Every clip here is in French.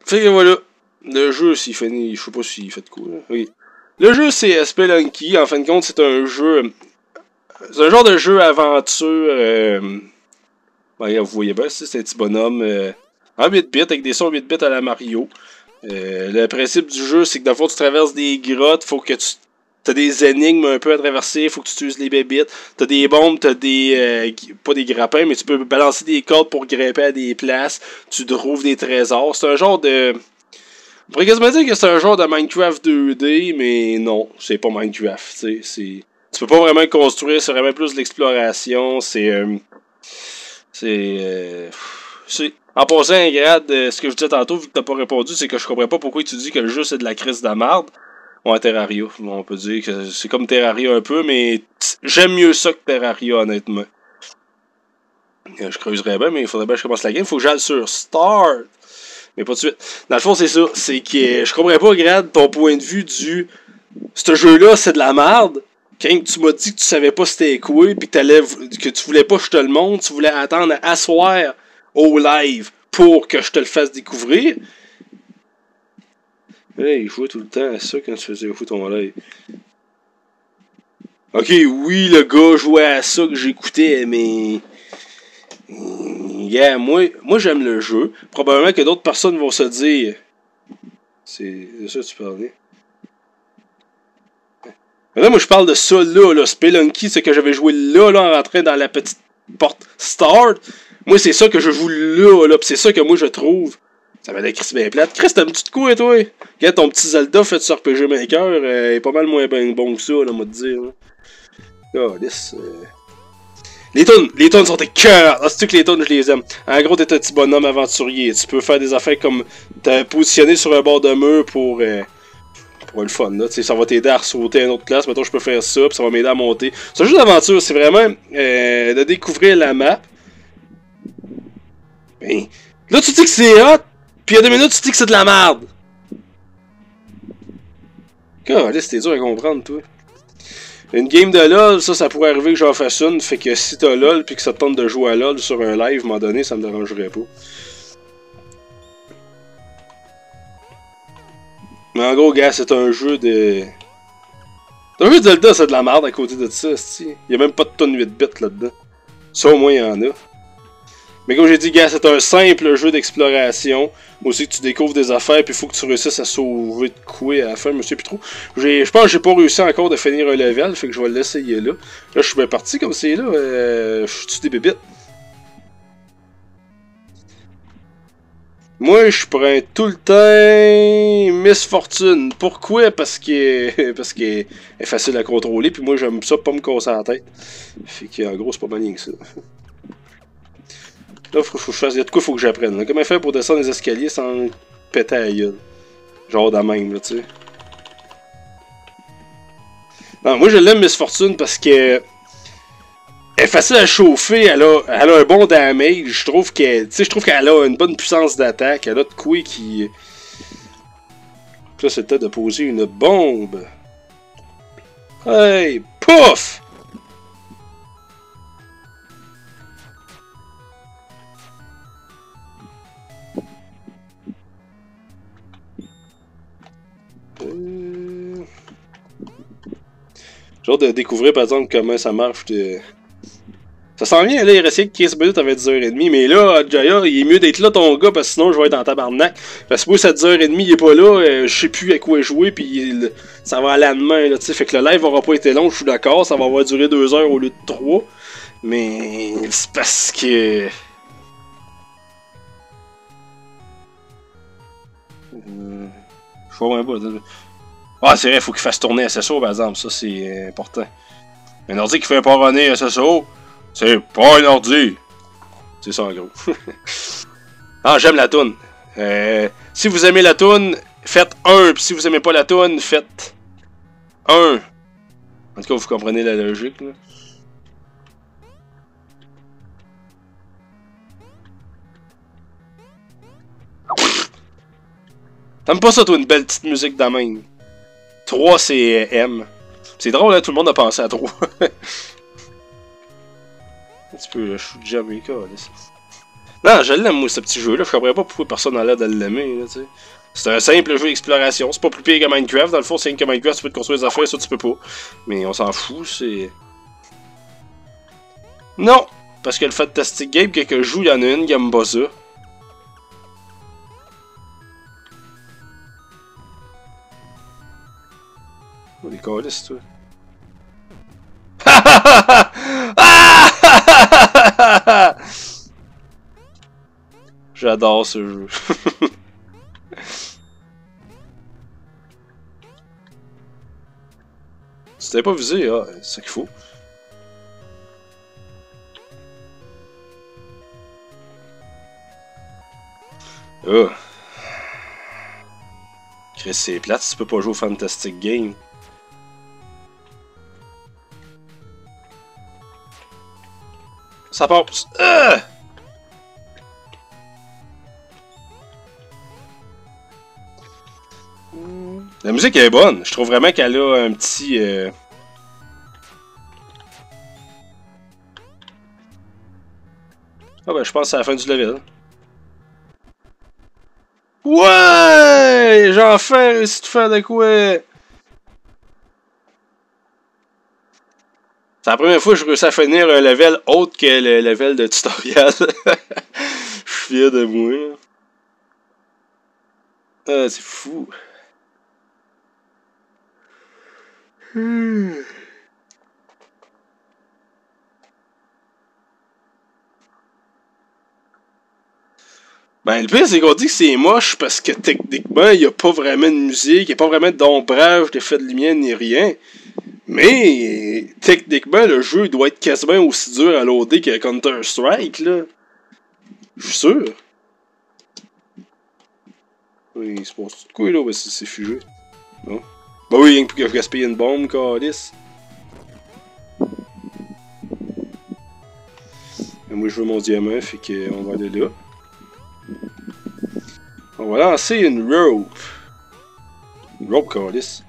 Fait que voilà. Le jeu, s'il fait. Je sais pas s'il fait de quoi, là. Oui. Le jeu, c'est Spelunky. En fin de compte, c'est un jeu. C'est un genre de jeu aventure. Ben, vous voyez bien, c'est un petit bonhomme. En 8 bits, avec des sons 8 bits à la Mario. Le principe du jeu, c'est que dans le fond, tu traverses des grottes. Faut que tu. T'as des énigmes un peu à traverser, faut que tu utilises les bébites. T'as des bombes, t'as des... pas des grappins, mais tu peux balancer des cordes pour grimper à des places. Tu trouves des trésors. C'est un genre de... On pourrait quasiment dire que c'est un genre de Minecraft 2D, mais non, c'est pas Minecraft, tu sais. Tu peux pas vraiment construire, c'est vraiment plus de l'exploration. En passant, grade, ce que je disais tantôt, vu que t'as pas répondu, c'est que je comprends pas pourquoi tu dis que le jeu c'est de la crise de la marde. Ouais, Terraria. On peut dire que c'est comme Terraria un peu, mais j'aime mieux ça que Terraria, honnêtement. Je creuserais bien, mais il faudrait bien que je commence la game. Faut que j'aille sur Start. Mais pas de suite. Dans le fond, c'est ça. C'est que je comprends pas, Grad, ton point de vue du... Ce jeu-là, c'est de la merde. Quand tu m'as dit que tu savais pas c'était quoi, pis que tu voulais pas que je te le montre, tu voulais attendre à soir au live pour que je te le fasse découvrir. Hey, il jouait tout le temps à ça quand tu faisais fou ton live. Ok, oui, le gars jouait à ça que j'écoutais, mais... Yeah, moi j'aime le jeu. Probablement que d'autres personnes vont se dire... C'est de ça que tu parlais. Mais là, moi, je parle de ça, là, Spelunky, c'est que j'avais joué là, en rentrant dans la petite porte Start. Moi, c'est ça que je joue là, pis c'est ça que moi, je trouve. Ça va être Chris bien plate. Chris, t'as un petit coup, toi? Regarde, ton petit Zelda fait sur RPG Maker, est pas mal moins bon que ça, là, moi, te dire. Oh, lisse. Les tonnes sont des cœurs. Ah, c'est-tu que les tonnes, je les aime. En gros, t'es un petit bonhomme aventurier. Tu peux faire des affaires comme te positionner sur un bord de mur pour le fun, là. T'sais, ça va t'aider à sauter à une autre classe. Mettons, je peux faire ça, puis ça va m'aider à monter. C'est un jeu d'aventure, c'est vraiment de découvrir la map. Ben, là, tu dis que c'est hot, puis il y a 2 minutes, tu dis que c'est de la merde. God, là, c'était dur à comprendre, toi. Une game de LoL, ça pourrait arriver que j'en fasse une. Fait que si t'as LoL puis que ça te tente de jouer à LoL sur un live, à un moment donné, ça me dérangerait pas. Mais en gros, gars, c'est un jeu de... C'est un jeu de Zelda, c'est de la merde à côté de ça, c'ti. Il y a même pas de tonne 8 bits là-dedans. Ça, au moins, il y en a. Mais comme j'ai dit, gars, c'est un simple jeu d'exploration. Aussi que tu découvres des affaires, puis il faut que tu réussisses à sauver de quoi à la fin, je me sais plus trop. Je pense que j'ai pas réussi encore de finir un level, fait que je vais l'essayer là. Là, je suis bien parti comme c'est là. Je suis des bébites. Moi, je prends tout le temps Miss Fortune. Pourquoi? Parce qu'elle est facile à contrôler, puis moi, j'aime ça pas me casser la tête. Fait qu'en gros, c'est pas mal que ça. Là, faut que je fasse. Il y a de quoi faut que j'apprenne. Comment faire pour descendre les escaliers sans péter à la gueule? Genre de même, là, tu sais. Non, moi, je l'aime, Miss Fortune, parce que. Elle est facile à chauffer, elle a un bon damage. Je trouve qu'elle a une bonne puissance d'attaque. Elle a de quoi qui. Puis là, c'est le temps de poser une bombe. Hey! Pouf! Genre de découvrir par exemple comment ça marche. Ça s'en vient, là, il restait 15 minutes avec 10h30, mais là, Jaya, il est mieux d'être là ton gars, parce que sinon je vais être en tabarnak. Parce que moi, cette 10h30, il est pas là, je sais plus à quoi jouer, puis ça va aller à demain, là, tu sais. Fait que le live aura pas été long, je suis d'accord, ça va avoir duré 2 heures au lieu de 3. Mais c'est parce que... Je vois même pas. Ah, c'est vrai, faut qu'il fasse tourner SSO, par exemple, ça c'est important. Un ordi qui fait pas runner SSO, c'est pas un ordi. C'est ça en gros. Ah, j'aime la toune. Si vous aimez la toune, faites 1. Puis si vous aimez pas la toune, faites 1. En tout cas, vous comprenez la logique, là. T'aimes pas ça, toi, une belle petite musique de même? 3, c'est M. C'est drôle, hein, tout le monde a pensé à 3. Un petit peu, je suis Jamaica, là. Non, je l'aime, moi, ce petit jeu-là. Je comprends pas pourquoi personne n'a l'air de l'aimer, là, tu sais. C'est un simple jeu d'exploration. C'est pas plus pire que Minecraft. Dans le fond, c'est que Minecraft, tu peux te construire des affaires, ça, tu peux pas. Mais on s'en fout, c'est... Non! Parce que le Fantastic Game, que je joue, il y en a une qui aime pas ça. Oh, les câlisses, toi. J'adore ce jeu. Tu t'avais pas visé, ah, c'est ça qu'il faut. Ah. Chris, c'est plate si tu peux pas jouer au Fantastic Game. Ça passe. La musique est bonne. Je trouve vraiment qu'elle a un petit... Ah ben, je pense que c'est la fin du level. Ouais! J'ai enfin réussi de faire de quoi? C'est la première fois que je réussis à finir un level autre que le level de tutoriel. Je suis fier de moi. Ah, c'est fou. Ben, le pire, c'est qu'on dit que c'est moche parce que techniquement, il n'y a pas vraiment de musique, il n'y a pas vraiment d'ombrage, d'effet de lumière, ni rien. Mais, techniquement, le jeu doit être quasiment aussi dur à loader que Counter-Strike, là. Je suis sûr. Oui, il se passe tout de quoi, là? Ben, c'est figé. Non? Ben oui, rien que pour gaspiller une bombe, calice. Moi, je veux mon diamant, fait qu'on va aller là. On va lancer une rope. Une rope, calice.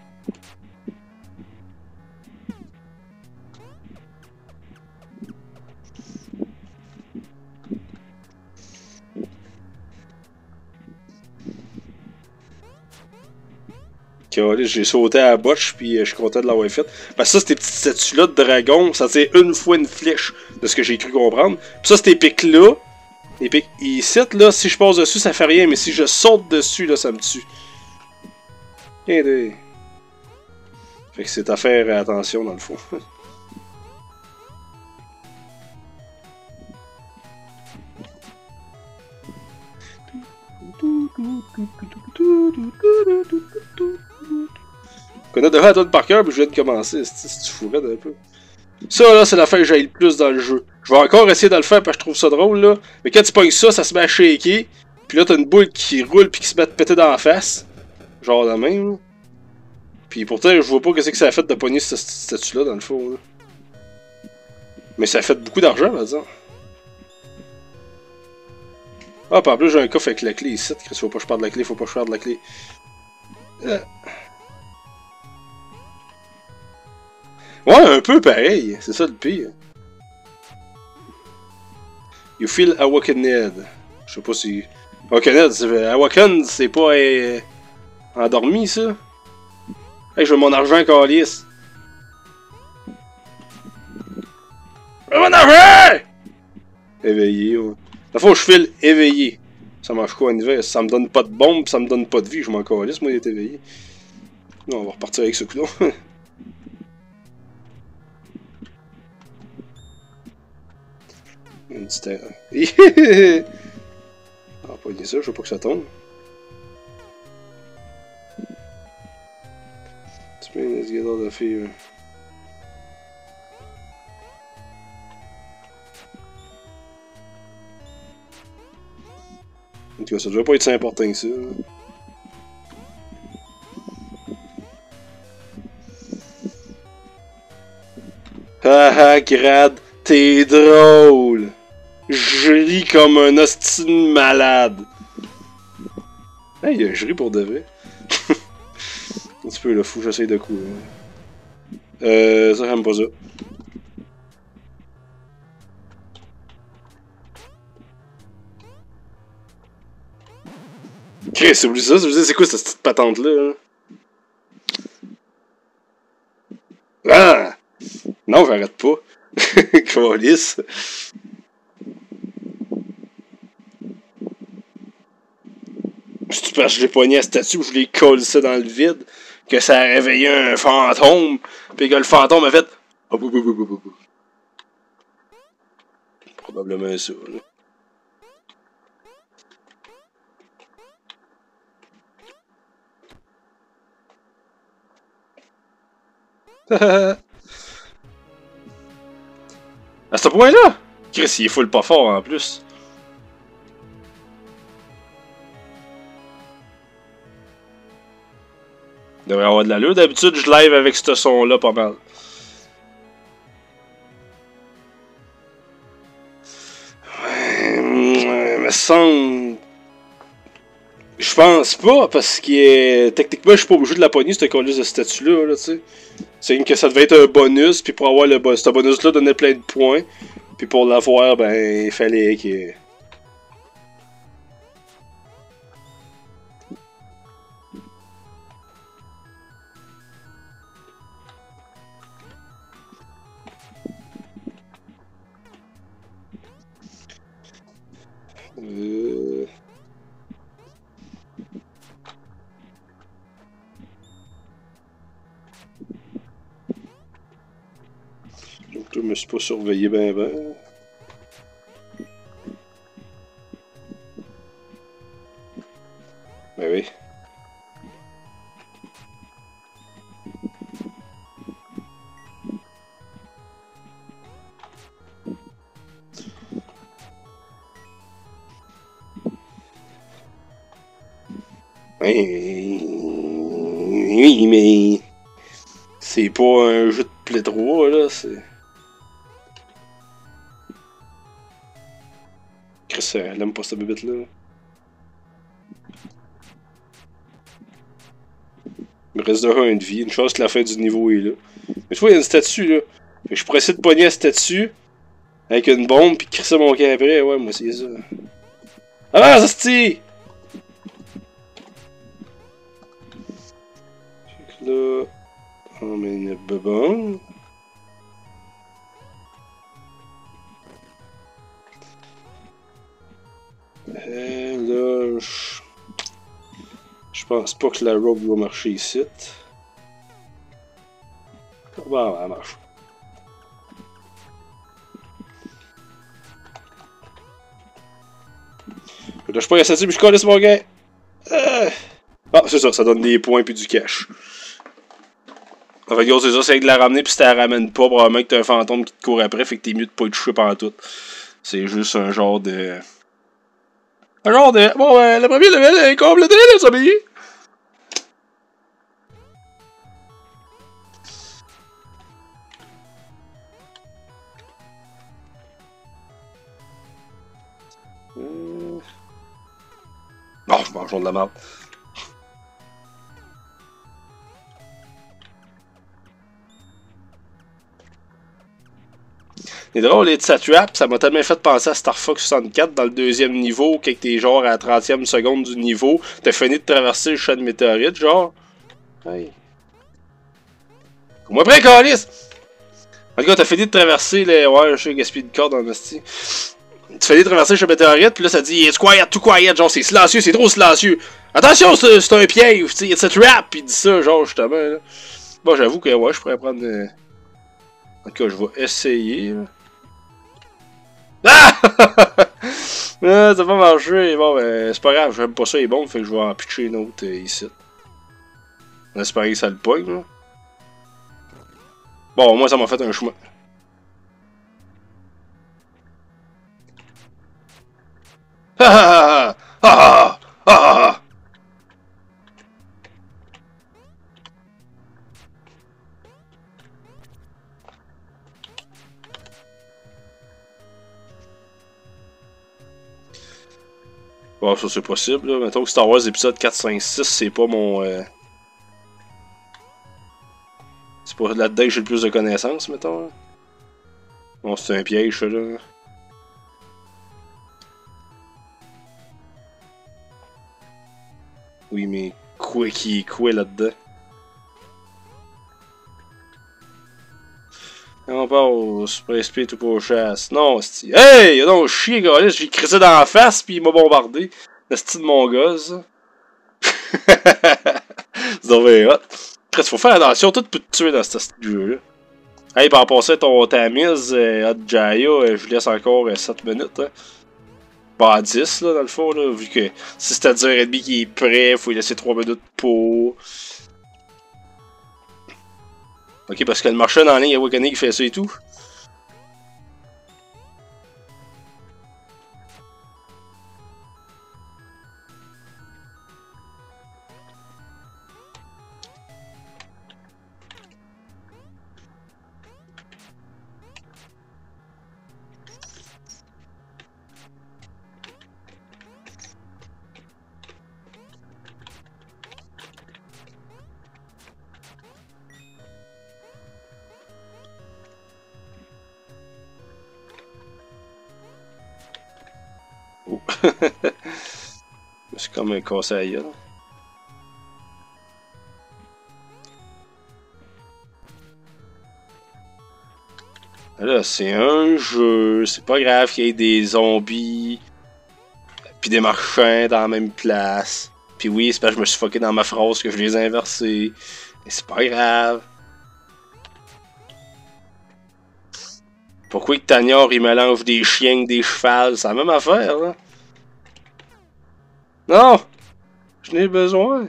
J'ai sauté à la botche, puis je suis content de l'avoir fait. Parce que ça, ces petites statues-là de dragon, ça tire une fois une flèche, de ce que j'ai cru comprendre. Puis ça, ces pics-là, les pics ici, là, si je passe dessus, ça fait rien, mais si je saute dessus, là, ça me tue. Fait que c'est à faire attention, dans le fond. On a déjà à toi de par cœur, puis je viens de commencer. Si tu fourrais un peu. Ça, là, c'est l'affaire que j'aille le plus dans le jeu. Je vais encore essayer de le faire parce que je trouve ça drôle, là. Mais quand tu pognes ça, ça se met à shaker. Puis là, t'as une boule qui roule puis qui se met à te péter dans la face. Genre la même, là. Puis pourtant, je vois pas qu'est-ce que ça a fait de pogner cette statue-là, dans le fond, là. Mais ça a fait beaucoup d'argent, là, disons. Ah, puis en plus, j'ai un coffre avec la clé ici. Faut pas que je perde la clé, faut pas que je perde la clé. Ouais, un peu pareil. C'est ça le pire. You feel awakened. Je sais pas si... Awakened, c'est pas endormi, ça? Hey, je veux mon argent, calice. Je veux mon argent! Éveillé, ouais. La fois où je file éveillé. Ça marche quoi, en hiver? Ça me donne pas de bombe, ça me donne pas de vie. Je m'en calisse, moi, d'être éveillé. Non, on va repartir avec ce coup-là. Une petite erreur. Ah, pas dit ça, je veux pas que ça tombe. Let's get out of here. En tout cas, ça devrait pas être si important que ça. Haha, Grad, t'es drôle! Je ris comme un hostile malade! Hey, je ris pour de vrai. Un petit peu le fou, j'essaye de courir. Ça j'aime pas ça. Chris, oublie ça, c'est quoi cette petite patente-là? Hein? Ah! Non, j'arrête pas. Câlisse. C'est parce que j'ai pogné la statue, je l'ai collé ça dans le vide, que ça a réveillé un fantôme, pis que le fantôme a fait. Probablement ça, là. À ce point-là? Chris, il est full pas fort en plus. Il devrait avoir de l'allure. D'habitude, je live avec ce son-là pas mal. Ouais, me semble. Je pense pas, parce que techniquement, je suis pas obligé de la pogner, cette colise de statue-là, tu sais. C'est que ça devait être un bonus, puis pour avoir ce bonus-là, donnait plein de points. Puis pour l'avoir, ben, il fallait que. Donc, je me suis pas surveillé ben. Ben oui. Oui, mais. C'est pas un jeu de Play 3, là, c'est. Chris, elle aime pas cette bébête-là. Il me reste de vie. Une chance que la fin du niveau est là. Mais tu vois, il y a une statue, là. Fait que je pourrais essayer de pogner la statue avec une bombe pis crisser mon camp après. Ouais, moi, c'est ça. Ah, ça c'est là, on met une bebon. Là, je pense pas que la robe va marcher ici. Bon, elle marche. Là, je prends la statue puis je colle mon gars. Ah, c'est ça, ça donne des points puis du cash. En fait, gros, c'est ça, c'est de la ramener puis si tu la ramènes pas, probablement que t'as un fantôme qui te court après, fait que t'es mieux de pas être touché pendant tout. C'est juste un genre de. Un genre de. Bon, le premier level est complété, les amis! Non, je mange de la merde. C'est drôle, les Satrap, ça m'a tellement fait penser à Star Fox 64 dans le deuxième niveau, quand t'es genre à la 30e seconde du niveau, t'as fini de traverser le champ de météorites, genre. Hey. Moi prêt, Calis! En tout cas, t'as fini de traverser les. Ouais, je sais, gaspiller de corde dans le sti. Tu finis de traverser le champ de météorites, puis là ça dit It's quiet, too quiet, genre c'est silencieux, c'est trop silencieux. Attention, c'est un piège, tu sais, it's a trap, pis il dit ça, genre, justement, là. Bon, j'avoue que, ouais, je pourrais prendre. En tout cas, je vais essayer, là. Ah! Ah, ça va pas marché. Bon, ben, c'est pas grave, j'aime pas ça, il est bon, fait que je vais en pitcher une autre ici. On espère que ça le pogne, là. Bon, au moins, ça m'a fait un chemin. Ha ha ha ha ha ha. Bon, ça c'est possible, là. Mettons que Star Wars épisode 4, 5, 6, c'est pas mon. C'est pas là-dedans que j'ai le plus de connaissances, mettons. Là. Bon, c'est un piège, ça, là. Oui, mais quoi qui est quoi là-dedans? On part au Super SP tout pour chasse. Non, c'est. Hey! Y'a donc chier, gars, j'ai crissé dans la face pis il m'a bombardé. Le style de mon gosse. C'est donc bien hot. Presque, faut faire attention, tout peut te tuer dans ce jeu-là. Hey, par rapport à ça, ton Tamiz, Hot Jaya, je vous laisse encore 7 minutes. Hein. Bah, 10 là, dans le fond, là, vu que si c'est à 10h30 qui est prêt, faut lui laisser 3 minutes pour. Ok, parce que le marchand en ligne Awakening qui fait ça et tout. Oh. C'est comme un conseil. Là, c'est un jeu, c'est pas grave qu'il y ait des zombies, puis des marchands dans la même place. Puis oui, c'est parce que je me suis fucké dans ma phrase que je les ai inversés. Mais c'est pas grave. Pourquoi que Tagnor il mélange des chiens avec des chevals? C'est la même affaire, là. Non! Je n'ai besoin.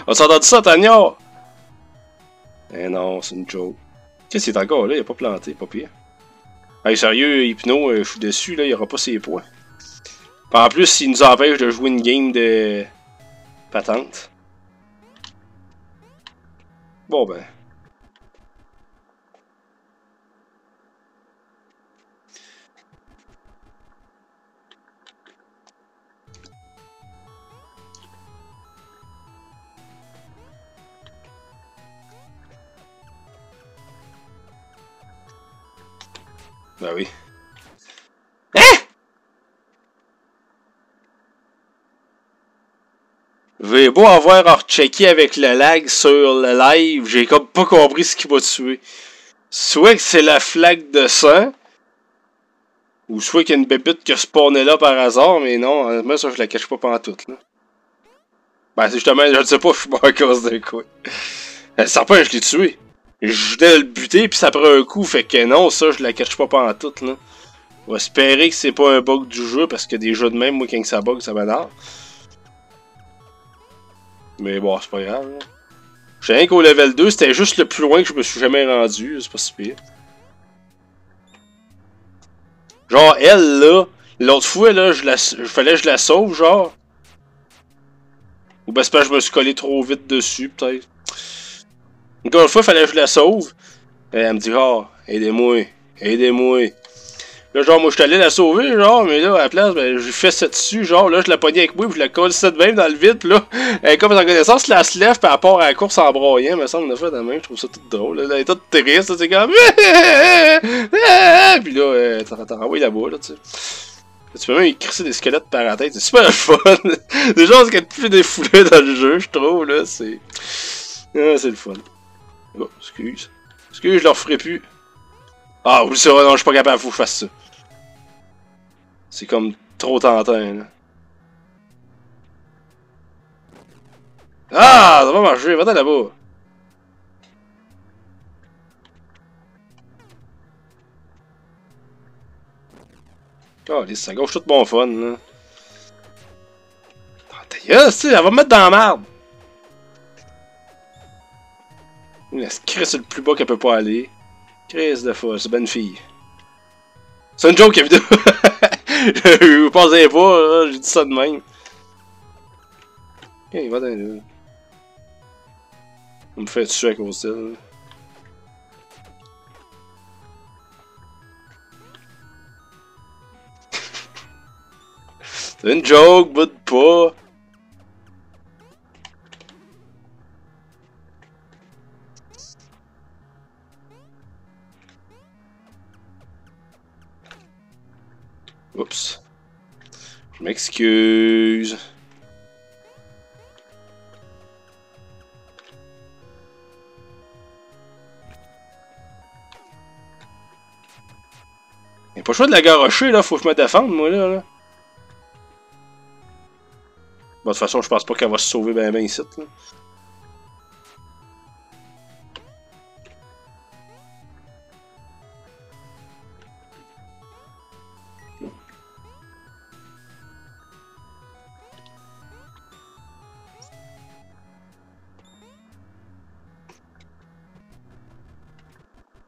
On s'est entendu ça, Tagnor? Eh non, c'est une joke. Qu'est-ce qu'il est encore là? Il a pas planté, pas pire. Hey, sérieux, Hypno, je suis dessus, là, il aura pas ses points. Puis en plus, il nous empêche de jouer une game de patente. Bon ben. Ben oui. Hein? J'ai beau avoir rechecké avec le lag sur le live, j'ai comme pas compris ce qui m'a tué. Soit que c'est la flaque de sang, ou soit qu'il y a une bébite qui a spawné là par hasard, mais non, moi ça je la cache pas pantoute là. Ben c'est justement, je ne sais pas, je suis mort à cause de quoi. Le serpent, je l'ai tué. Je venais de le buter, puis ça prend un coup, fait que non, ça je la cache pas pantoute là. On va espérer que c'est pas un bug du jeu, parce que des jeux de même, moi quand ça bug, ça m'énerve. Mais bon, c'est pas grave. Là. Je sais rien qu'au level 2, c'était juste le plus loin que je me suis jamais rendu, c'est pas si pire. Genre, elle, là, l'autre fois, là, fallait que je la sauve, genre. Ou ben c'est parce que je me suis collé trop vite dessus, peut-être. Encore une fois, fallait que je la sauve. Et elle me dit, ah, aidez-moi, aidez-moi. Là, genre, moi, je suis allé la sauver, genre, mais là, à la place, ben, j'ai fait ça dessus, genre, là, je la pognais avec moi, puis je la colle ça de même dans le vide, pis là, elle, comme en connaissance, la se lève, par rapport à la course en broyant, me semble, de fait, de même, je trouve ça tout drôle, là, elle est toute triste, c'est comme, pis là, t'en renvoies là-bas, là, tu sais. Tu peux même écrire des squelettes par la tête, c'est super fun. C'est genre ce qu'il y a de plus défoulé dans le jeu, je trouve, là, c'est. Ah, c'est le fun. Oh, excuse. Excuse, je le referai plus. Ah, oui, ça, non, je suis pas capable, faut que je fasse ça. C'est comme trop tentant, là. Ah, ça va marcher, va-t'en là-bas. Oh, ça gauche tout mon fun, là. Yes, tu sais, elle va me mettre dans la merde. Elle se crée sur le plus bas qu'elle peut pas aller. Crise de fois, c'est bonne fille. C'est une joke, évidemment. Je pensais pas, j'ai dit ça de même. Ok, il va dans là. On me fait tuer à cause d'elle. C'est une joke, boude pas. Oups. Je m'excuse. Y'a pas le choix de la garrocher, là. Faut que je me défende, moi, là. Bon, de toute façon, je pense pas qu'elle va se sauver ben ici, là.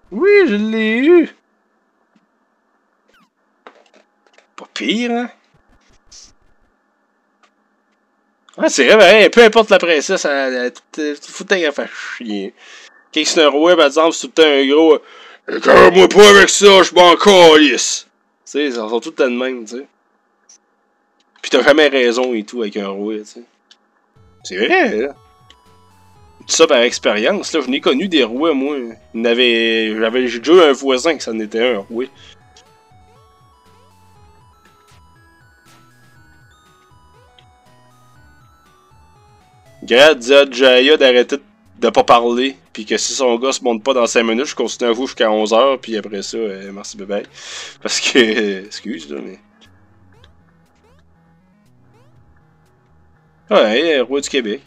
Oui, je l'ai eu! Pas pire, hein? Ah, c'est vrai, ben, peu importe la princesse, elle faut qu'elle fasse chier. Quand c'est un roi, par exemple, c'est tout le temps un gros. Écoeure-moi pas avec ça, je m'en calisse! Tu sais, ils sont tout le temps de même, tu sais. Pis t'as jamais raison et tout avec un roi, tu sais. C'est vrai, là. Tout ça par expérience, là. Je n'ai connu des rois, moi. J'ai déjà eu un voisin que ça en était un roi. Grad dit à Jaya d'arrêter de pas parler, pis que si son gars se monte pas dans 5 minutes, je continue à vous jusqu'à 11h, puis après ça, merci bye bye. Parce que, excuse là, mais... Ouais, roi du Québec.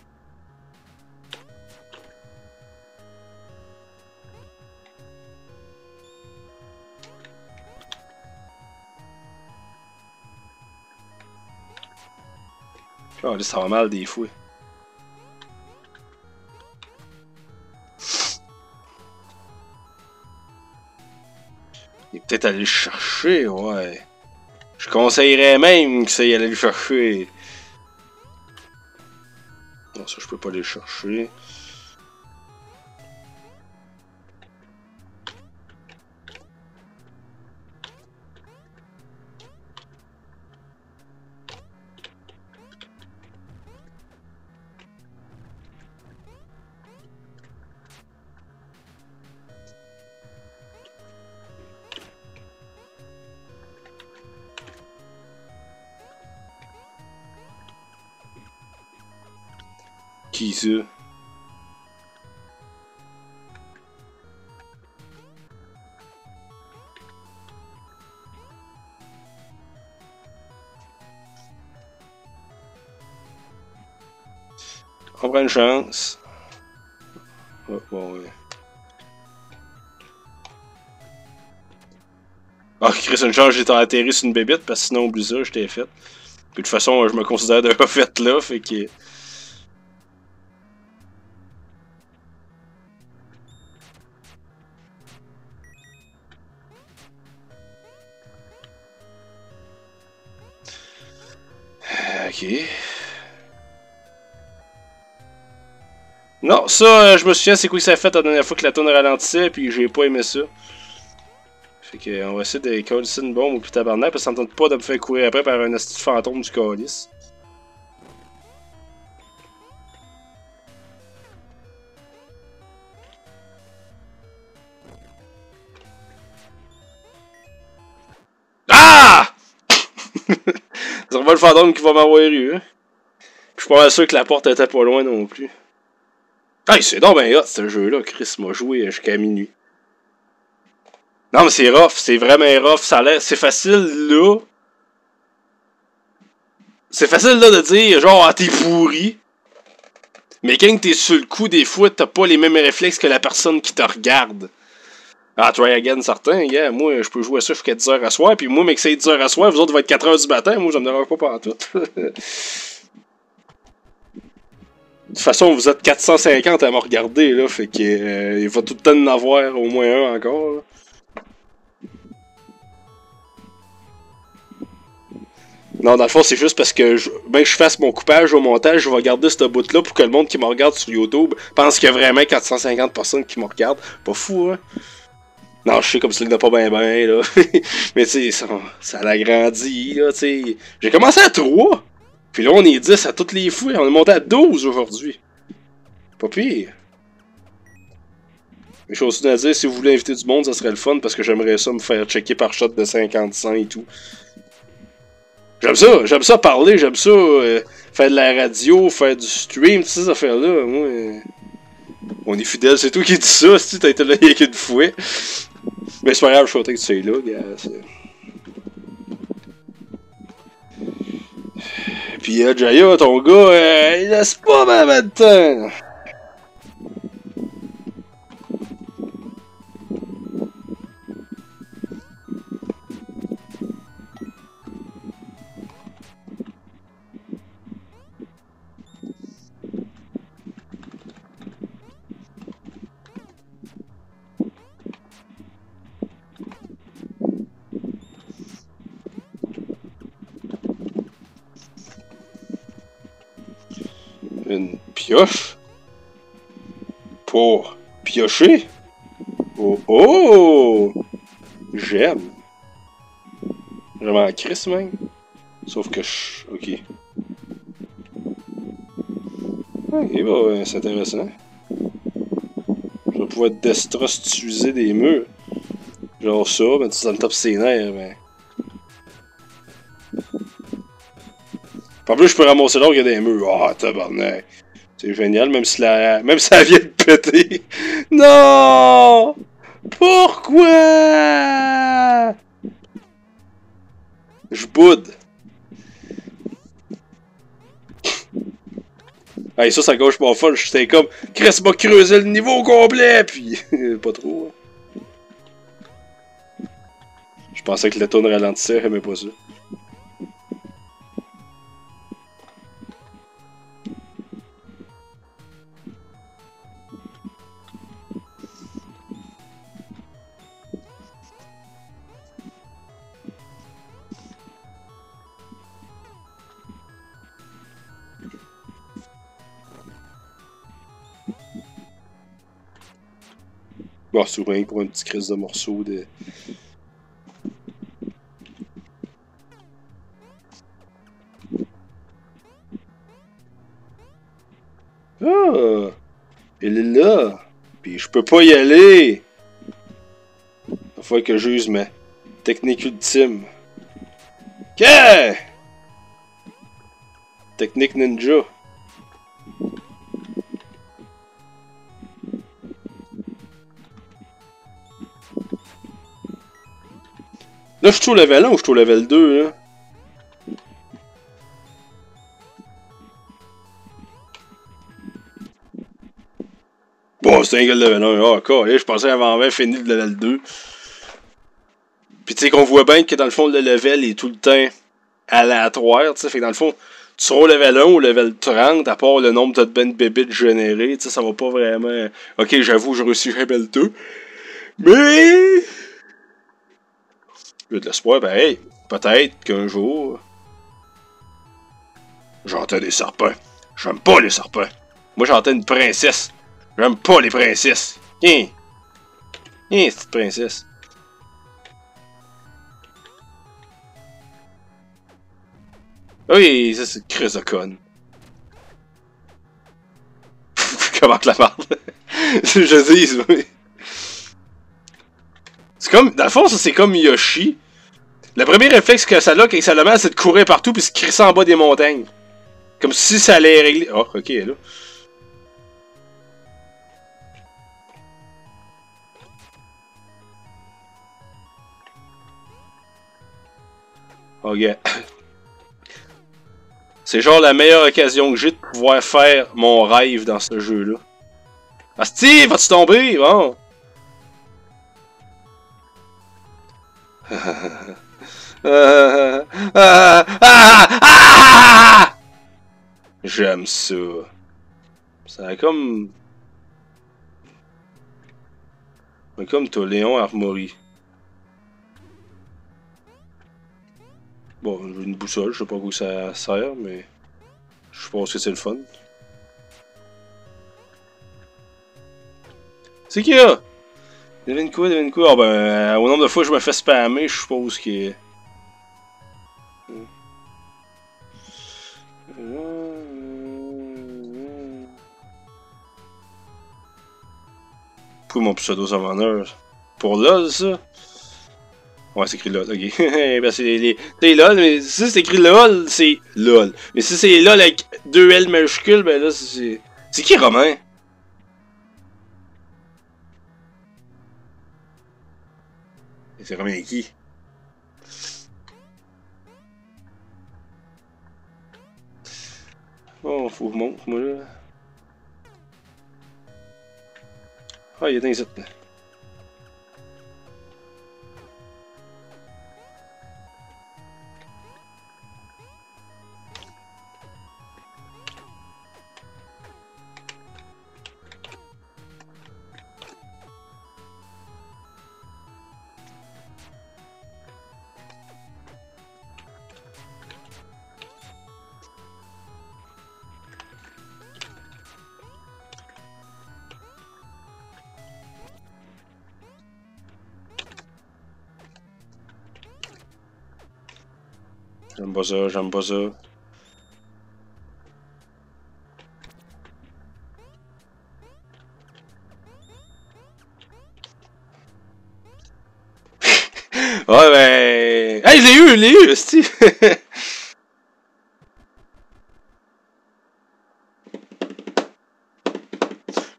Oh, là, ça va mal des fois. Il est peut-être allé le chercher, ouais. Je conseillerais même que ça y allait le chercher. Non, ça, je peux pas aller le chercher. Qui ça? On prend une chance. Oh, bon, ouais. Ah, Chris, une chance, j'étais atterri sur une bébête, parce que sinon, oublie ça, j'étais fait. Puis de toute façon, je me considère déjà fait là, fait que... Ok. Non, ça, je me souviens c'est quoi que ça a fait la dernière fois que la tonne ralentissait, puis j'ai pas aimé ça. Fait que, on va essayer de coller une bombe au plus tabarnak, parce que ça tente pas de me faire courir après par un asti fantôme du calice. Ah! C'est pas le fantôme qui va m'avoir eu, hein. Je suis pas sûr que la porte était pas loin non plus. Hey, c'est donc ben hot ce jeu-là, Chris m'a joué jusqu'à minuit. Non mais c'est rough, c'est vraiment rough, ça a l'air. C'est facile là. C'est facile là de dire genre ah, t'es pourri. Mais quand t'es sur le coup, des fois, t'as pas les mêmes réflexes que la personne qui te regarde. Ah, try again, certain, gars. Moi, je peux jouer à ça jusqu'à 10h à soir. Puis moi, mec, c'est 10h à soir, vous autres, va être 4h du matin. Moi, ça me dérange pas partout. De toute façon, vous êtes 450 à me regarder, là. Fait que il va tout le temps en avoir au moins un encore, là. Non, dans le fond, c'est juste parce que ben que je fasse mon coupage au montage, je vais garder ce bout-là pour que le monde qui me regarde sur YouTube pense qu'il y a vraiment 450 personnes qui me regardent. Pas fou, hein? Non, je sais comme ça qu'il n'a pas bien ben, là. Mais tu sais, ça l'agrandit, là, tu sais. J'ai commencé à 3. Puis là, on est 10 à toutes les fois. On est monté à 12 aujourd'hui. Pas pire. Mais je suis aussi à dire, si vous voulez inviter du monde, ça serait le fun parce que j'aimerais ça me faire checker par shot de 50 et tout. J'aime ça parler, j'aime ça faire de la radio, faire du stream, toutes ces affaires-là. Moi, on est fidèle, c'est toi qui dis ça, si t'as été là il y a qu'une fois. Mais c'est pas grave, je suis content que tu sois là, gars. Puis Jaya, ton gars, il laisse pas mal de temps. Une pioche pour piocher. Oh oh! J'aime. J'aime en crise même. Sauf que je... Ok. Ok, bah, c'est intéressant. Je vais pouvoir destructuiser des murs. Genre ça, mais ça me tape ses nerfs, mais... En plus, je peux ramasser l'or, il y a des murs. Ah, tabarnak. C'est génial, même si la... Même si ça vient de péter. Non! Pourquoi? Je boude. Hey, ça gauche pas folle. J'étais comme, Chris m'a creusé le niveau au complet, puis pas trop. Je pensais que le tourne ralentissait, mais pas ça. Bon, souvent pour une petite crise de morceaux de... Ah! Il est là! Puis je peux pas y aller! Il faut que j'use ma technique ultime. Qu'est? Technique ninja. Là, je suis au level 1 ou je suis au level 2, là? Bon, c'est un gars de level 1. Ah, encore, je pensais avant même fini le level 2. Puis tu sais qu'on voit bien que dans le fond, le level est tout le temps aléatoire, tu sais. Fait que dans le fond, tu seras au level 1 ou au level 30, à part le nombre de ben bébites générés, tu sais, ça va pas vraiment... Ok, j'avoue, je réussis level 2. Mais... J'ai de l'espoir, ben hey, peut-être qu'un jour... J'entends des serpents. J'aime pas les serpents. Moi, j'entends une princesse. J'aime pas les princesses. Hein? Hein, cette princesse. Oui, ça c'est crise de conne. Comment que la marde? Je dis, oui. C'est comme, dans le fond, ça c'est comme Yoshi. Le premier réflexe que ça a quand ça le met, c'est de courir partout puis se crisser en bas des montagnes. Comme si ça allait régler. Oh, ok, là. Ok. C'est genre la meilleure occasion que j'ai de pouvoir faire mon rêve dans ce jeu-là. Asti, vas-tu tomber? Bon. J'aime ça. Ça a comme... Comme toi, Léon Armory. Bon, j'ai une boussole, je sais pas où ça sert, mais... Je pense que c'est le fun. C'est qui, là? Devine quoi, devine quoi? Ah ben, au nombre de fois que je me fais spammer, je suppose que... Pourquoi mon pseudo summoner? Pour LOL, ça? Ouais, c'est écrit LOL, ok. Ben, c'est LOL, mais si c'est écrit LOL, c'est LOL. Mais si c'est LOL avec 2 L majuscules, ben là, c'est... C'est qui, Romain? C'est Romain qui? Oh, faut que je monte, moi, là. Ah, il est dans les autres, là. J'aime pas ça, j'aime pas ça. Ouais, ben... Hey, je l'ai eu, esti!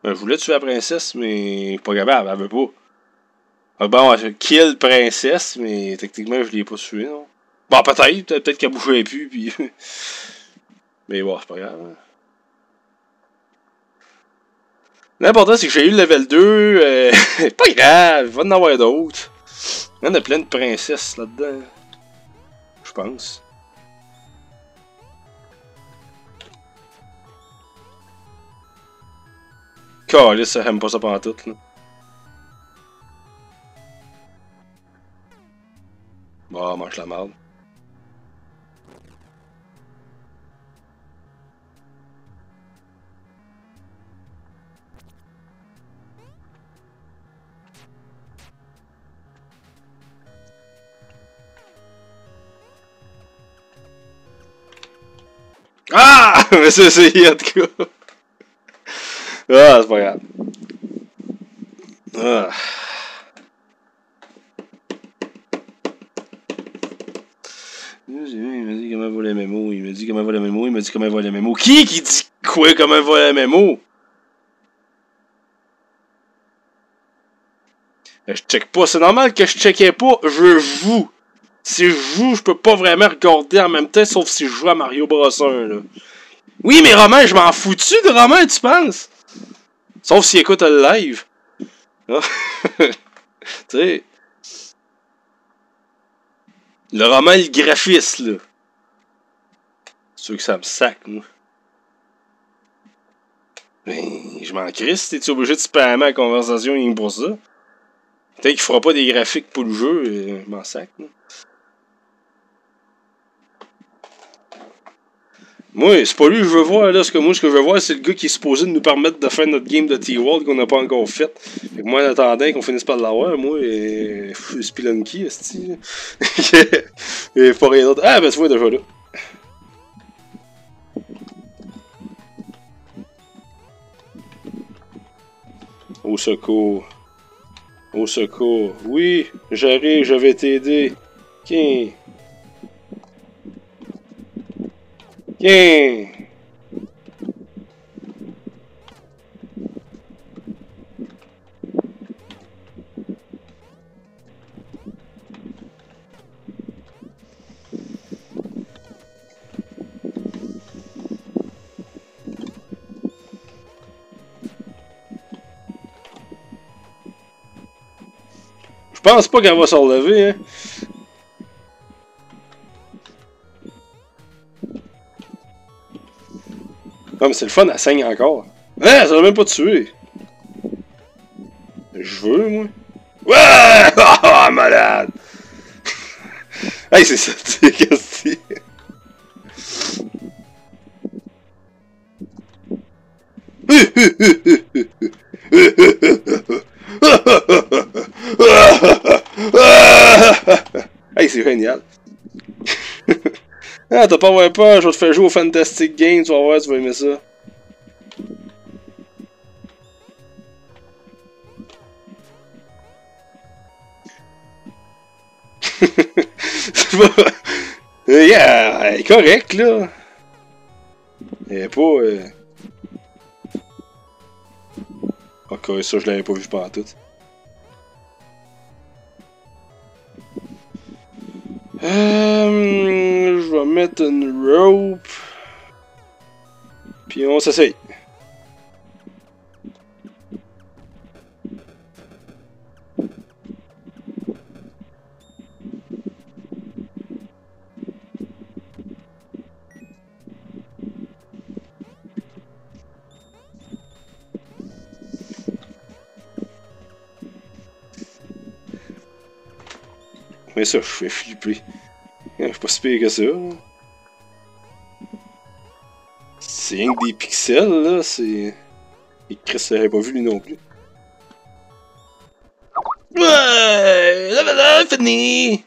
Ben, je voulais tuer la princesse, mais pas capable, elle veut pas. Ah bon, je kill princesse, mais techniquement, je l'ai pas tué, non? Bon, peut-être qu'elle bougeait plus, puis... mais bon, c'est pas grave. Hein. L'important, c'est que j'ai eu le level 2, pas grave, il va en avoir d'autres. Il y en a plein de princesses là-dedans. Je pense. Calice, ça aime pas ça pendant tout, là. Bon, mange la merde. Ah! Mais ça, c'est en tout cas. Ah, c'est pas grave. Ah. Il m'a dit comment va les mémos, il m'a dit comment va les mémos, il m'a dit comment va les mémos. Qui dit quoi comment va les mémos? Je check pas, c'est normal que je checkais pas, je joue. Si je joue, je peux pas vraiment regarder en même temps, sauf si je joue à Mario Bros 1, là. Oui, mais Romain, je m'en fous-tu de Romain, tu penses? Sauf s'il écoute le live. Tu sais. Le Romain, le graphiste, là. C'est sûr que ça me sac, moi. Ben, je m'en crisse, t'es-tu obligé de spammer la conversation rien que pour ça? Peut-être qu'il fera pas des graphiques pour le jeu, je m'en sac, là. Moi, c'est pas lui que je veux voir, là. Ce que je veux voir, c'est le gars qui est supposé nous permettre de faire notre game de T-World qu'on n'a pas encore fait. Fait que moi, en attendant qu'on finisse par l'avoir, moi, Spelunky, esti. Et pas rien d'autre. Ah, ben, tu vois, déjà là. Au secours. Au secours. Oui, j'arrive, je vais t'aider. Tiens. Tiens. Je pense pas qu'elle va se relever, hein. Non, mais c'est le fun, elle saigne encore. Hein, ça va même pas tuer. Je veux, moi. Ouais! Ah, malade! Hey, c'est ça, tu sais, qu'est-ce que c'est? Ah! Hey, c'est génial. Ah, t'as pas avoir peur, je vais te faire jouer au Fantastic Game, tu vas voir, tu vas aimer ça. C'est pas... Yeah, elle est correct, là. Elle est pas... Ok, ça, je l'avais pas vu pendant tout. Je vais mettre une rope. Puis on s'essaye. Mais ça, je fais flipper. Je suis pas si pire que ça. C'est rien que des pixels, là. C'est... Et Chris l'aurait pas vu lui non plus. Ouais! Là, fini!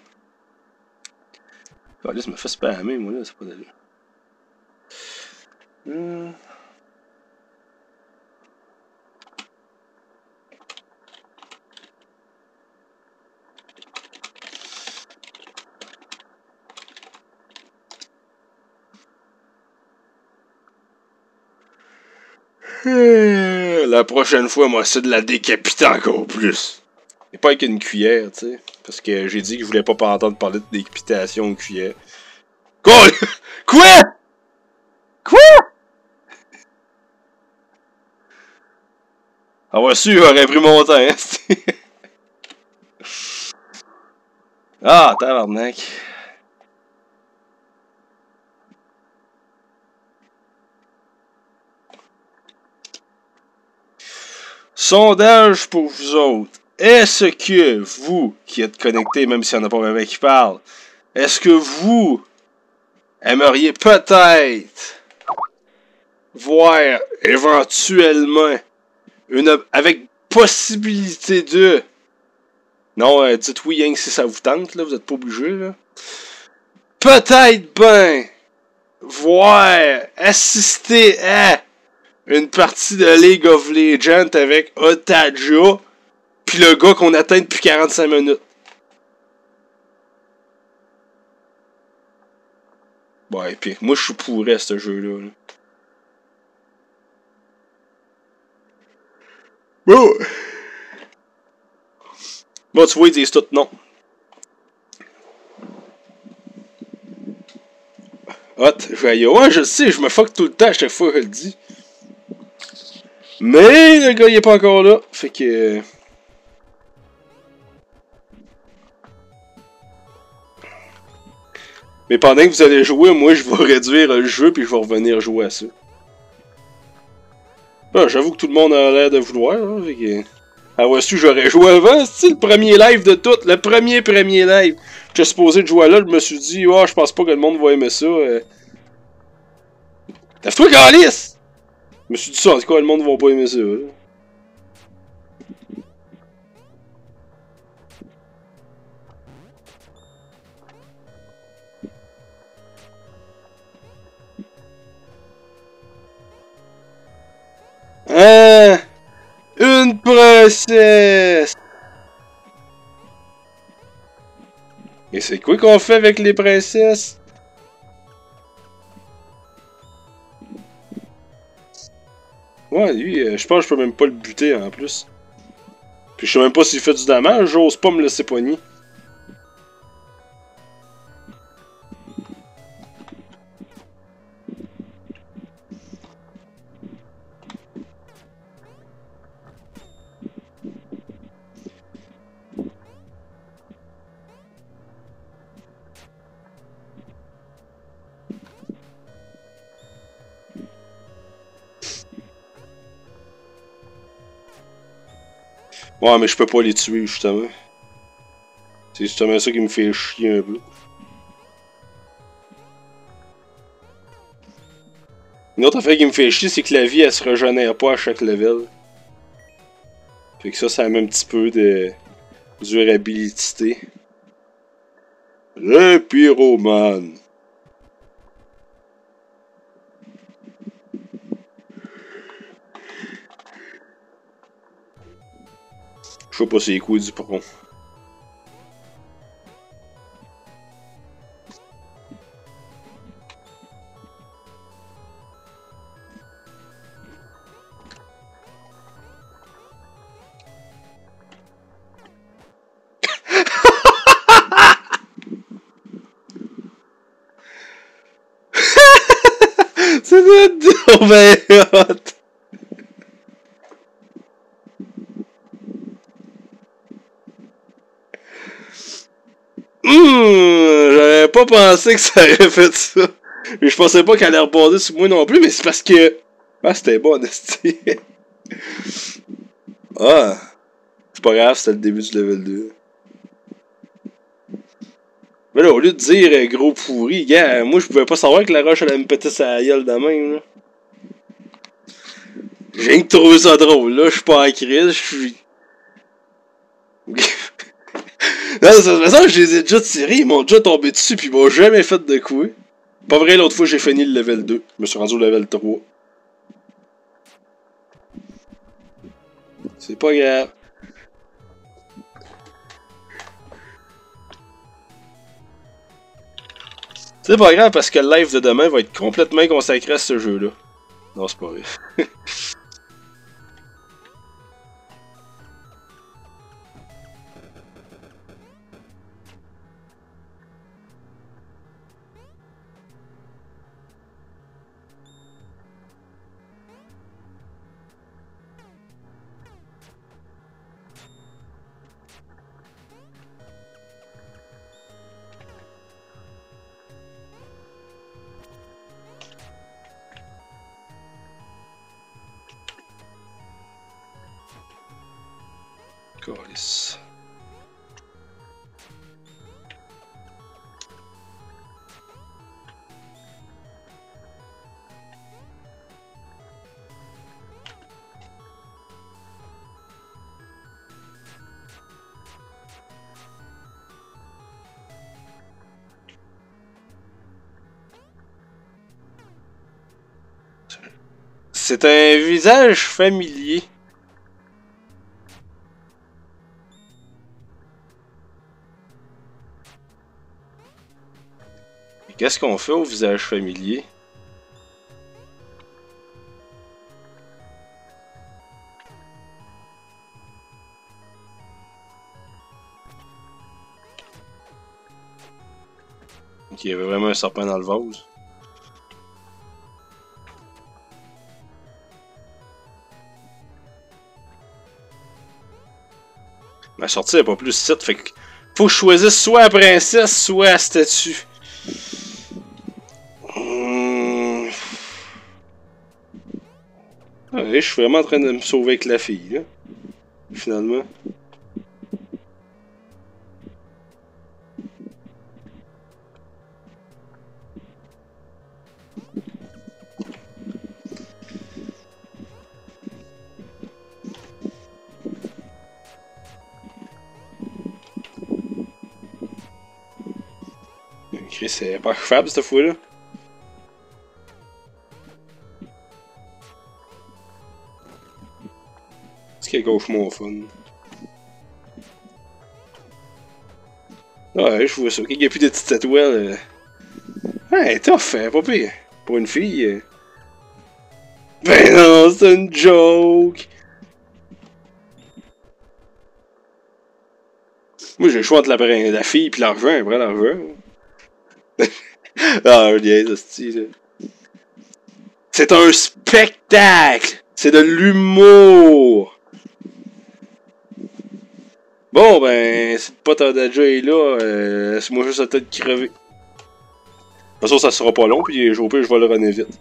Ah, là, ça me fait spammer, moi, là, c'est pas d'allure. La prochaine fois, moi, c'est de la décapiter encore plus. Et pas avec une cuillère, tu sais. Parce que j'ai dit que je voulais pas entendre parler de décapitation aux cuillères. Quoi? Quoi? Quoi? Ah ouais, sûr, j'aurais pris mon temps, hein. Ah, tabarnak. Sondage pour vous autres. Est-ce que vous, qui êtes connectés, même s'il n'y en a pas même qui parle, est-ce que vous aimeriez peut-être voir éventuellement avec possibilité de... Non, dites oui, hein, si ça vous tente, là, vous êtes pas obligé, là. Peut-être ben voir, assister à une partie de League of Legends avec Otaja, pis le gars qu'on atteint depuis 45 minutes. Ouais, pis moi je suis pourri à ce jeu-là. Là. Bon. Bon, tu vois, ils disent tout non. Hot, je vais aller. Ouais, je le sais, je me fuck tout le temps à chaque fois que je le dis. Mais le gars il est pas encore là. Fait que. Mais pendant que vous allez jouer, moi je vais réduire le jeu puis je vais revenir jouer à ça. Ah, j'avoue que tout le monde a l'air de vouloir. Hein, fait que... Ah ouais, si j'aurais joué avant, c'est le premier live de tout, le premier live. J'étais supposé de jouer là, je me suis dit, oh, je pense pas que le monde va aimer ça. Lève-toi, Calice! Je me suis dit ça, en tout cas, le monde va pas aimer ça. Là. Hein? Une princesse! Et c'est quoi qu'on fait avec les princesses? Ouais, lui, je pense que je peux même pas le buter en plus. Puis je sais même pas s'il fait du damage, j'ose pas me laisser poigner. Ouais, mais je peux pas les tuer, justement. C'est justement ça qui me fait chier un peu. Une autre affaire qui me fait chier, c'est que la vie, elle se régénère pas à chaque level. Fait que ça met un petit peu de... Durabilité. Le pyromane. Je sais pas c'est quoi du pont. C'est de ben hot. J'avais pas pensé que ça aurait fait ça. Mais je pensais pas qu'elle allait rebondir sur moi non plus, mais c'est parce que... Ah, c'était bon, Nasty. Ah. C'est pas grave, c'était le début du level 2. Mais là, au lieu de dire gros pourri, gars, moi je pouvais pas savoir que la roche allait me péter sa gueule de même, là. J'ai rien que trouvé ça drôle, là, je suis pas en crise, je suis... Non, de toute façon, je les ai déjà tirés, ils m'ont déjà tombé dessus, pis ils m'ont jamais fait de coup. Pas vrai, l'autre fois j'ai fini le level 2, je me suis rendu au level 3. C'est pas grave. C'est pas grave parce que le live de demain va être complètement consacré à ce jeu-là. Non, c'est pas vrai. Calice. C'est un visage familier. Qu'est-ce qu'on fait au visage familier? Ok, il y avait vraiment un serpent dans le vase. Ma sortie n'est pas plus site, fait que faut que je choisisse soit la princesse, soit la statue. Ouais, je suis vraiment en train de me sauver avec la fille, là. Finalement. Chris, c'est pas fab cette fois-là. C'est qu'il gauche mon fun. Ouais, je vois ça. Il n'y a plus de petites étoiles. Ouais, tough, hein, pas pire. Pour une fille. Ben non, c'est une joke! Moi, j'ai le choix entre la fille et l'argent, après l'argent. Ah, yeah, ce style. C'est un spectacle! C'est de l'humour! Bon, ben, si le pote à déjà est là, c'est moi juste à tête crever. De toute façon, ça sera pas long, puis au pire, je vais le runner vite.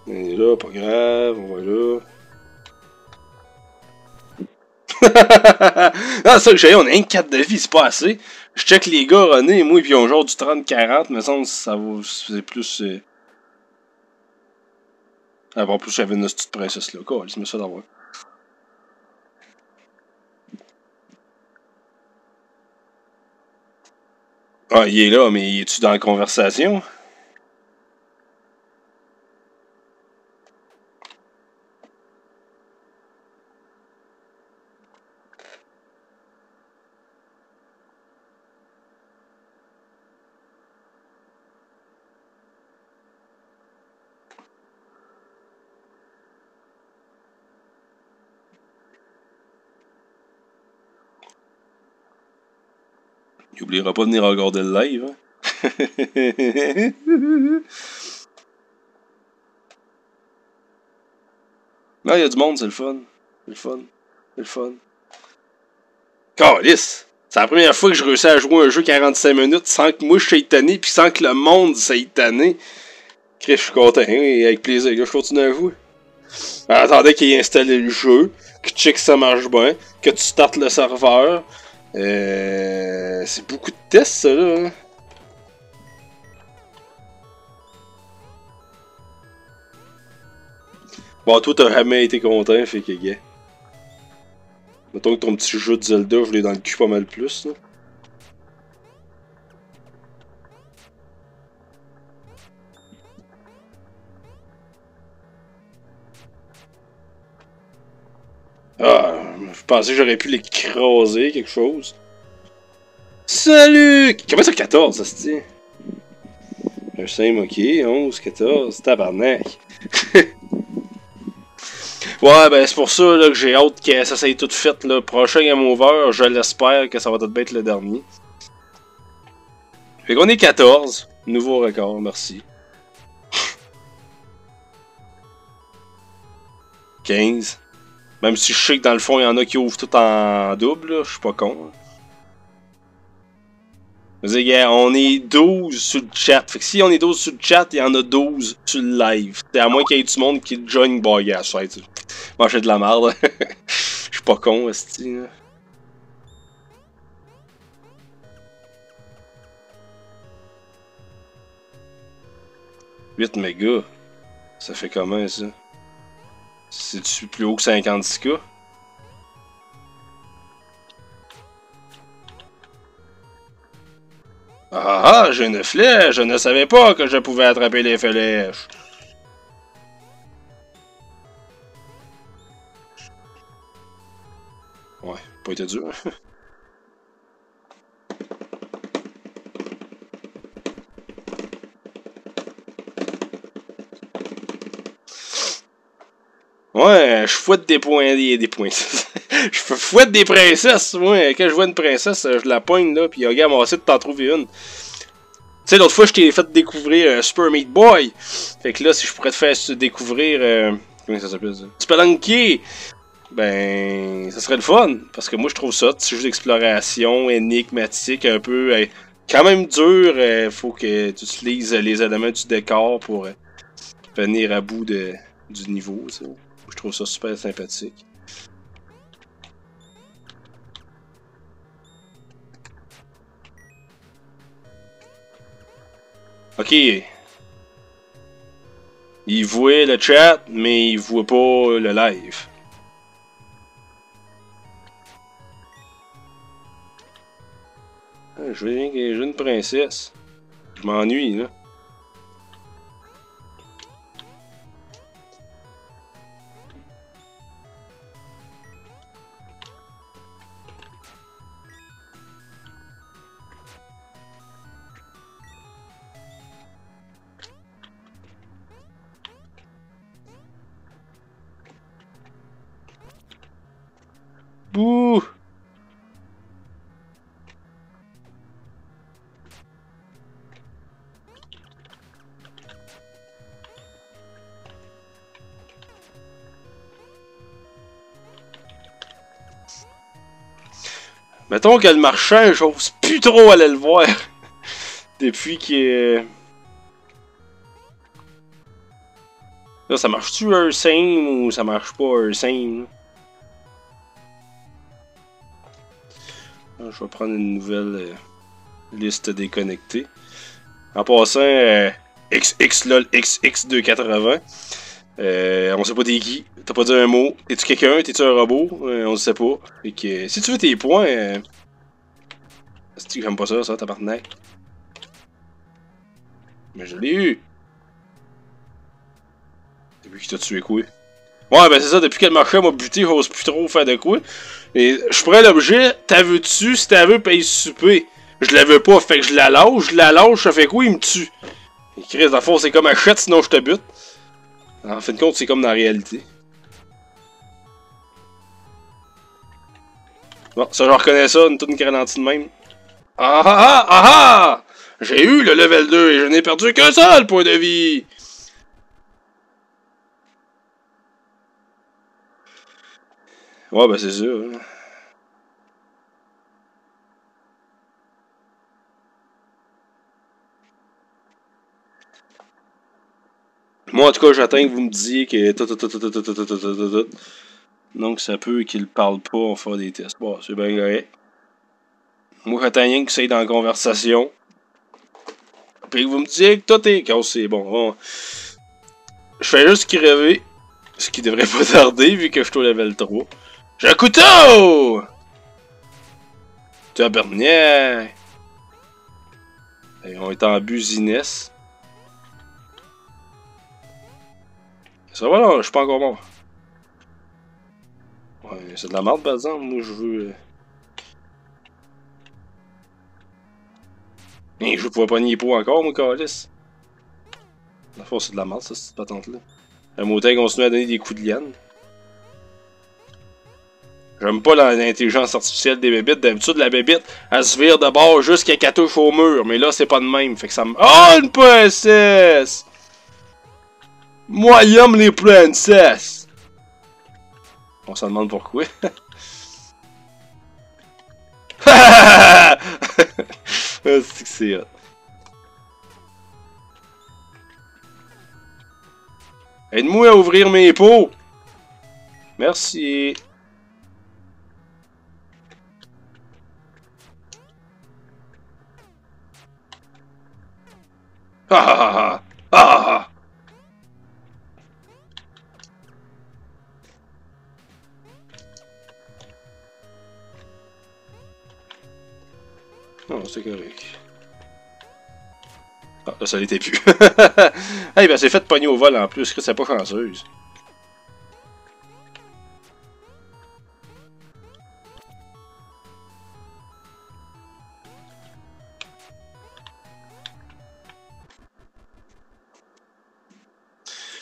On est là, pas grave, on va là. Ah, ça que j'ai, on a un 4 de vie, c'est pas assez. Je check les gars runnés, moi, puis ils ont genre du 30-40, mais ça vaut, c'est plus. En plus, j'avais une petite princesse là. Quoi, laisse-moi ça d'avoir. Ah, il est là, mais es-tu dans la conversation? Il oubliera pas de venir regarder le live. Hein? Non, il y a du monde, c'est le fun. C'est le fun. C'est le fun. Calice! C'est la première fois que je réussis à jouer un jeu 45 minutes sans que moi je sois tanné pis sans que le monde soit tanné. Chris, je suis content, oui, avec plaisir. Là, je continue à jouer. Attendez qu'il ait installé le jeu, que tu check que ça marche bien, que tu startes le serveur. C'est beaucoup de tests, ça, là. Hein? Bon, toi, t'as jamais été content, fait que, gars. Mettons que ton petit jeu de Zelda, je l'ai dans le cul pas mal plus, là. Ah, je pensais que j'aurais pu l'écraser, quelque chose. Salut! Comment ça, 14, ça se tient? Un 5, ok, 11, 14, tabarnak. Ouais, ben c'est pour ça là, que j'ai hâte que ça s'aille tout fait. Le prochain Game Over, je l'espère que ça va peut-être être le dernier. Fait qu'on est 14. Nouveau record, merci. 15. Même si je sais que dans le fond, il y en a qui ouvrent tout en double, je suis pas con. Je veux dire, on est 12 sur le chat. Fait que si on est 12 sur le chat, il y en a 12 sur le live. C'est à moins qu'il y ait du monde qui join, bah, gars, ça va être. Manger de la merde. Je suis pas con, esti. 8 mégas. Ça fait comment, ça? C'est-tu plus haut que 56K? Ah ah, j'ai une flèche! Je ne savais pas que je pouvais attraper les flèches! Ouais, pas été dur. Ouais, je fouette des points. Des points. Je fouette des princesses, moi. Quand je vois une princesse, je la poigne là, pis regarde, on va essayer de t'en trouver une. Tu sais, l'autre fois, je t'ai fait découvrir Super Meat Boy. Fait que là, si je pourrais te faire découvrir. Comment ça s'appelle ça? Spelunky! Ben, ça serait le fun. Parce que moi, je trouve ça, petit jeu d'exploration, énigmatique, un peu. Quand même dur. Faut que tu utilises les éléments du décor pour venir à bout du niveau, ça. Je trouve ça super sympathique. Ok. Il voit le chat, mais il voit pas le live. Ah, je veux une princesse. Je m'ennuie, là. Bouh! Mettons que le marchand, j'ose plus trop aller le voir. Depuis qu'il est... Là, ça marche-tu Ursane ou ça marche pas Ursane? Je vais prendre une nouvelle liste déconnectée. En passant, XXLOL XX280. On sait pas t'es qui. T'as pas dit un mot. T'es-tu quelqu'un? T'es-tu un robot? On le sait pas. Fait que si tu veux tes points... C'est-tu que j'aime pas ça, tabarnak? Mais je l'ai eu! Depuis qu'il t'a tué quoi? Ouais, ben c'est ça, depuis qu'elle marchait, m'a buté, j'ose plus trop faire de quoi. Et je prends l'objet, t'as veux-tu? Si t'as veux, paye souper. Je la veux pas, fait que je la lâche, ça fait quoi? Il me tue. Et Chris, dans le fond, c'est comme achète, sinon je te bute. En fin de compte, c'est comme dans la réalité. Bon, ça, je reconnais ça, une toune qui ralentit de même. Ah ah ah ah ah! J'ai eu le level 2 et je n'ai perdu qu'un seul point de vie! Ouais, ben c'est sûr. Hein. Moi, en tout cas, j'attends que vous me disiez que... Donc, ça peut qu'il parle pas, on fait des tests. Bon, c'est bien correct. Moi, j'attends rien que ça aille dans la conversation. Puis que vous me disiez que toi, t'es... Quand c'est bon, je fais juste crever. Ce qui devrait pas tarder, vu que je suis au level 3. J'ai un couteau! Tabarnak! Et on est en business. Ça va là, je suis pas encore mort. Ouais, c'est de la merde par exemple, moi je veux... Je veux pouvoir pogner les pots encore, moi, calice. Dans le fond, c'est de la merde, ça, cette patente-là. Un motin continue à donner des coups de liane. J'aime pas l'intelligence artificielle des bébites. D'habitude, la bébite, elle se vire de bord jusqu'à qu'elle touche au mur. Mais là, c'est pas de même. Fait que ça me... Oh, une princesse! Moi, j'aime les princesses! On se demande pourquoi. C'est que c'est hot. Aide-moi à ouvrir mes pots! Merci. Ah ah ah ah! Non, c'est correct. Ah, là, ça l'était plus. Hey, ben, c'est fait pogner au vol en plus, que c'est pas chanceuse.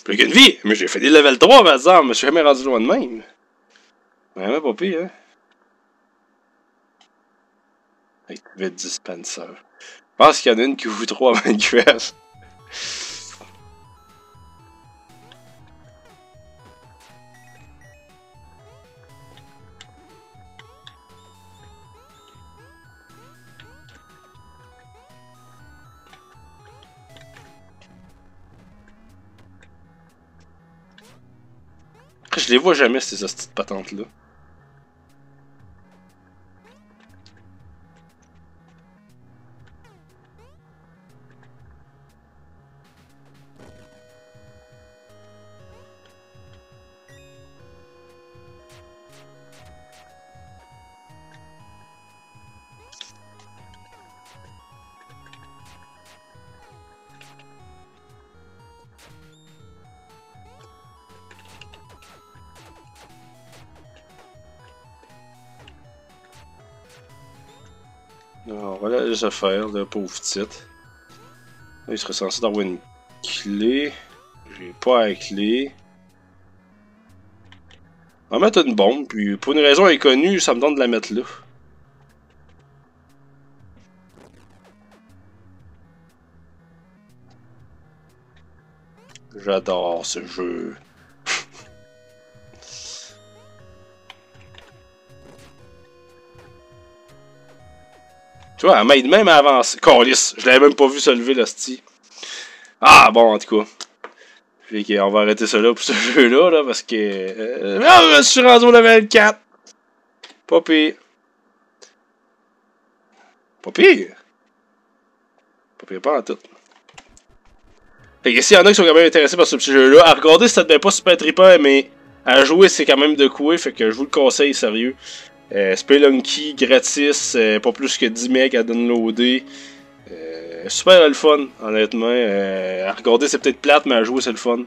Plus qu'une vie! Mais j'ai fait des level 3 par exemple, je me suis jamais rendu loin de même. Vraiment pas pire, hein? Avec le dispenser. Je pense qu'il y en a une qui vous 3 à Minecraft. Je les vois jamais, ces petites patentes-là. Alors, voilà les affaires, là, pauvre petite. Là, il serait censé avoir une clé. J'ai pas la clé. On va mettre une bombe, puis pour une raison inconnue, ça me donne de la mettre là. J'adore ce jeu. Tu vois, elle m'aide même à avancer. Calice, je l'avais même pas vu se lever, l'hostie. Ah, bon, en tout cas. Fait qu'on va arrêter ça là pour ce jeu-là, là, parce que... je suis rendu au level 4. Pas pire. Pas pire. Pas pire pas en tout. Fait que s'il y en a qui sont quand même intéressés par ce petit jeu-là, à regarder, ça devient pas super trippant, mais à jouer, c'est quand même de quoi. Fait que je vous le conseille, sérieux. Spelunky, gratis, pas plus que 10 megs à downloader. Super le fun, honnêtement. À regarder, c'est peut-être plate, mais à jouer, c'est le fun.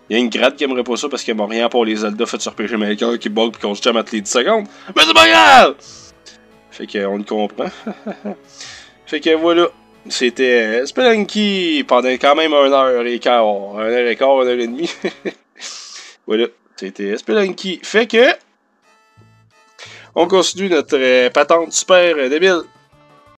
Il y a une gratte qui aimerait pas ça parce qu'il m'a rien pour les Zelda fait sur PG Maker qui bug pis qu'on se jamme à toutes les 10 secondes. Mais c'est pas grave! Fait qu'on le comprend. Fait que voilà. C'était Spelunky pendant quand même 1h15. 1h15, 1h30. Voilà. C'était Spelunky. Fait que on continue notre patente super débile.